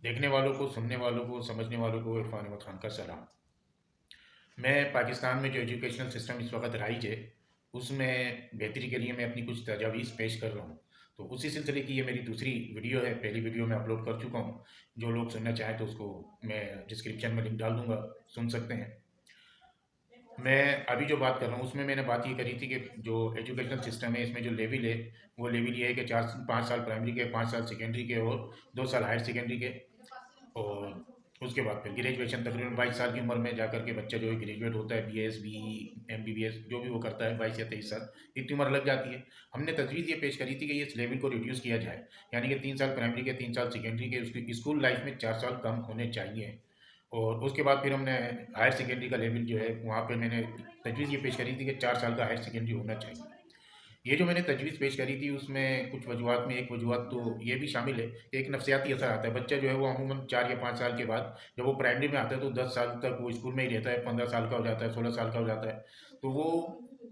देखने वालों को, सुनने वालों को, समझने वालों को इरफान अहमद खान का सलाम। मैं पाकिस्तान में जो एजुकेशनल सिस्टम इस वक्त राइज है, उसमें बेहतरी के लिए मैं अपनी कुछ तजावीज़ पेश कर रहा हूँ। तो उसी सिलसिले की ये मेरी दूसरी वीडियो है। पहली वीडियो मैं अपलोड कर चुका हूँ। जो लोग सुनना चाहें तो उसको मैं डिस्क्रिप्शन में लिंक डाल दूँगा, सुन सकते हैं। मैं अभी जो बात कर रहा हूँ उसमें मैंने बात ये करी थी कि जो एजुकेशनल सिस्टम है इसमें जो लेवल है, वो लेवल ये है कि 4 5 साल प्राइमरी के, 5 साल सेकेंडरी के और 2 साल हायर सेकेंडरी के। और उसके बाद फिर ग्रेजुएशन तकरीबन 22 साल की उम्र में जाकर के बच्चा जो है ग्रेजुएट होता है, बी एस बी MBBS जो भी वो करता है, 22 या 23 साल इतनी उम्र लग जाती है। हमने तजवीज़ ये पेश करी थी कि इस लेवल को रिड्यूस किया जाए, यानी कि 3 साल प्राइमरी के, 3 साल सेकेंडरी के, उसकी स्कूल लाइफ में 4 साल कम होने चाहिए। और उसके बाद फिर हमने हायर सेकेंडरी का लेवल जो है वहाँ पे मैंने तजवीज़ ये पेश करी थी कि 4 साल का हायर सेकेंडरी होना चाहिए। ये जो मैंने तजवीज़ पेश करी थी उसमें कुछ वजूहत में एक वजूहत तो ये भी शामिल है कि एक नफसियाती असर आता है। बच्चा जो है वो अमूमन 4 या 5 साल के बाद जब वो प्राइमरी में आता है तो 10 साल तक वो स्कूल में ही रहता है, 15 साल का हो जाता है, 16 साल का हो जाता है। तो वो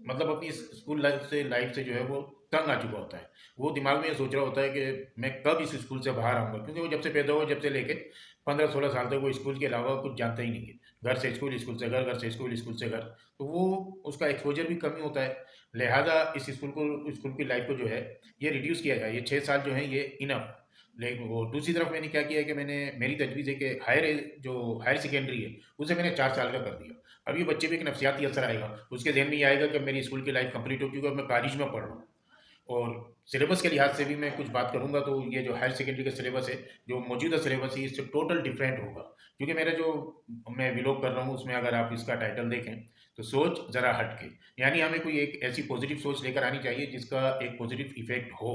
मतलब अपनी स्कूल लाइफ से जो है वो तंग आ चुका होता है। वो दिमाग में ये सोच रहा होता है कि मैं कब इस स्कूल से बाहर आऊँगा, क्योंकि वो जब से पैदा हुआ, जब से लेके 15 16 साल तक वो स्कूल के अलावा कुछ जानता ही नहीं है। घर से स्कूल, स्कूल से घर, घर से स्कूल, स्कूल से घर। तो वो उसका एक्सपोजर भी कम ही होता है। लिहाजा इस स्कूल की लाइफ को जो है ये रिड्यूस किया जाए। ये 6 साल जो है ये इनफ। लेकिन वो दूसरी तरफ मैंने क्या किया है कि मैंने मेरी तजवीज़ है कि जो हायर सेकेंडरी है उसे मैंने 4 साल का कर दिया। अब ये बच्चे पे एक नफसियाती असर आएगा, उसके जहन में ये आएगा कि मेरी स्कूल की लाइफ कंप्लीट हो चुकी है, अब मैं कॉलेज में पढ़ रहा हूँ। और सिलेबस के लिहाज से भी मैं कुछ बात करूँगा तो ये जो हायर सेकेंडरी का सिलेबस है, जो मौजूदा सिलेबस है, इससे टोटल डिफरेंट होगा। क्योंकि मेरा जो मैं व्लॉग कर रहा हूँ उसमें अगर आप इसका टाइटल देखें तो सोच ज़रा हट के, यानी हमें कोई एक ऐसी पॉजिटिव सोच लेकर आनी चाहिए जिसका एक पॉजिटिव इफेक्ट हो।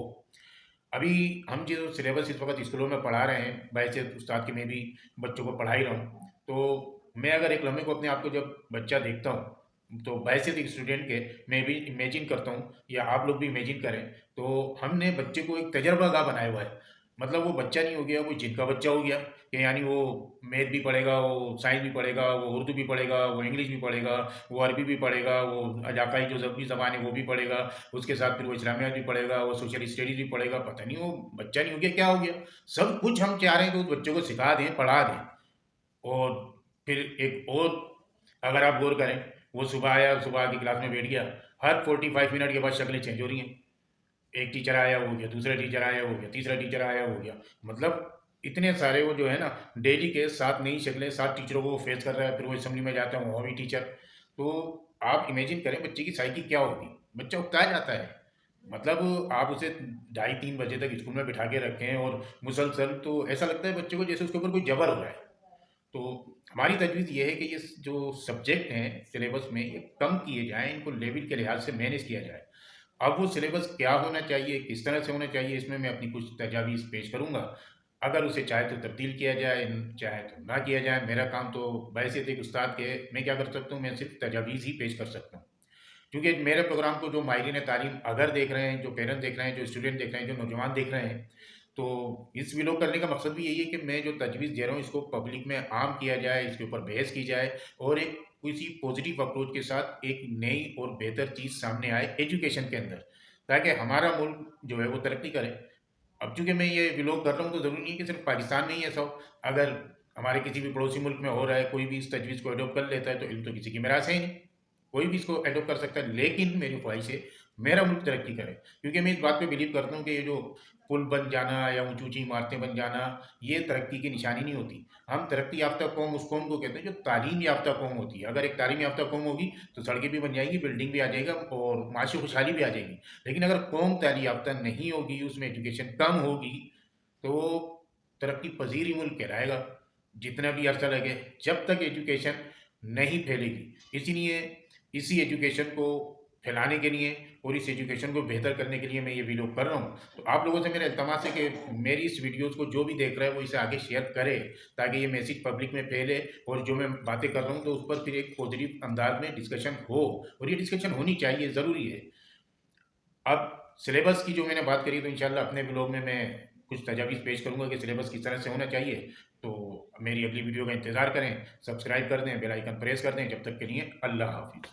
अभी हम जो सिलेबस इस वक्त स्कूलों में पढ़ा रहे हैं, वैसे उस्ताद के मैं भी बच्चों को पढ़ा ही रहा हूँ, तो मैं अगर एक लम्हे को अपने आप को जब बच्चा देखता हूँ तो वैसे एक स्टूडेंट के मैं भी इमेजिन करता हूँ, या आप लोग भी इमेजिन करें, तो हमने बच्चे को एक तजर्बागाह बनाया हुआ है। मतलब वो बच्चा नहीं हो गया, वो जिनका बच्चा हो गया कि यानी वो मैथ भी पढ़ेगा, वो साइंस भी पढ़ेगा, वो उर्दू भी पढ़ेगा, वो इंग्लिश भी पढ़ेगा, वो अरबी भी पढ़ेगा, वो इलाकाई जो जबरी ज़बान है वो भी पढ़ेगा, उसके साथ फिर वो इस्लामियात भी पढ़ेगा, वो सोशल स्टडीज़ भी पढ़ेगा। पता नहीं वो बच्चा नहीं हो गया, क्या हो गया? सब कुछ हम चाह रहे हैं कि उस बच्चे को सिखा दें, पढ़ा दें। और फिर एक और अगर आप गौर करें, वो सुबह आया, सुबह आके क्लास में बैठ गया, हर 45 मिनट के बाद शक्लें चेंज हो रही हैं। एक टीचर आया हो गया, दूसरा टीचर आया हो गया, तीसरा टीचर आया हो गया। मतलब इतने सारे वो जो है ना, डेली के 7 नई शक्लें, 7 टीचरों को वो फेस कर रहा है, फिर वो असेंबली में जाता है, वहाँ भी टीचर। तो आप इमेजिन करें बच्चे की साइकी क्या होगी। बच्चा उकता जाता है। मतलब आप उसे 2:30 3 बजे तक स्कूल में बिठा के रखें और मुसलसल, तो ऐसा लगता है बच्चे को जैसे उसके ऊपर कोई जबर हो रहा है। तो हमारी तजवीज़ ये है कि ये जो सब्जेक्ट हैं सिलेबस में ये कम किए जाएँ, इनको लेवल के लिहाज से मैनेज किया जाए। अब वो सिलेबस क्या होना चाहिए, किस तरह से होना चाहिए, इसमें मैं अपनी कुछ तजावीज़ पेश करूँगा। अगर उसे चाहे तो तब्दील किया जाए, चाहे तो ना किया जाए। मेरा काम तो वैसे थे एक उस्ताद के, मैं क्या कर सकता हूँ, मैं सिर्फ़ तजावीज़ ही पेश कर सकता हूँ। क्योंकि मेरे प्रोग्राम को जो माहिरीन तालीम अगर देख रहे हैं, जो पेरेंट्स देख रहे हैं, जो स्टूडेंट देख रहे हैं, जो नौजवान देख रहे हैं, तो इस व्लॉग करने का मकसद भी यही है कि मैं जो तजवीज़ दे रहा हूँ इसको पब्लिक में आम किया जाए, इसके ऊपर बहस की जाए और एक किसी पॉजिटिव अप्रोच के साथ एक नई और बेहतर चीज़ सामने आए एजुकेशन के अंदर, ताकि हमारा मुल्क जो है वो तरक्की करे। अब चूँकि मैं ये व्लॉग कर रहा हूँ तो ज़रूरी नहीं है कि सिर्फ पाकिस्तान में ही ऐसा हो। अगर हमारे किसी भी पड़ोसी मुल्क में हो रहा है, कोई भी इस तजवीज़ को अडॉप्ट कर लेता है तो इल्म तो किसी की मिरास है ही नहीं। कोई भी इसको एडॉप्ट कर सकता है, लेकिन मेरी ख्वाहिश है मेरा मुल्क तरक्की करे। क्योंकि मैं इस बात पे बिलीव करता हूँ कि ये जो पुल बन जाना या ऊंची-ऊंची इमारतें बन जाना, ये तरक्की की निशानी नहीं होती। हम तरक्की याफ्ता कौम उस कौम को कहते हैं जो तालीम याफ्ता कौम होती है। अगर एक तालीम याफ्ता कौम होगी तो सड़कें भी बन जाएंगी, बिल्डिंग भी आ जाएगा और माशी खुशहाली भी आ जाएगी। लेकिन अगर कौम तालीम याफ्ता नहीं होगी, उसमें एजुकेशन कम होगी, तो वो तरक्की पजीर ही मुल्क कहलाएगा जितना भी अर्सा लगे, जब तक एजुकेशन नहीं फैलेगी। इसीलिए इसी एजुकेशन को फैलाने के लिए और इस एजुकेशन को बेहतर करने के लिए मैं ये वीडियो कर रहा हूँ। तो आप लोगों से मेरा इल्तमास है कि मेरी इस वीडियोज़ को जो भी देख रहा है वो इसे आगे शेयर करे, ताकि ये मैसेज पब्लिक में फैले और जो मैं बातें कर रहा हूँ तो उस पर फिर एक पॉजिटिव अंदाज में डिस्कशन हो। और ये डिस्कशन होनी चाहिए, ज़रूरी है। अब सिलेबस की जो मैंने बात करी तो इंशाल्लाह अपने ब्लॉग में मैं कुछ तजावीज़ पेश करूँगा कि सिलेबस किस तरह से होना चाहिए। तो मेरी अगली वीडियो का इंतज़ार करें, सब्सक्राइब कर दें, बेल आइकन प्रेस कर दें। जब तक के लिए अल्लाह हाफ़िज़।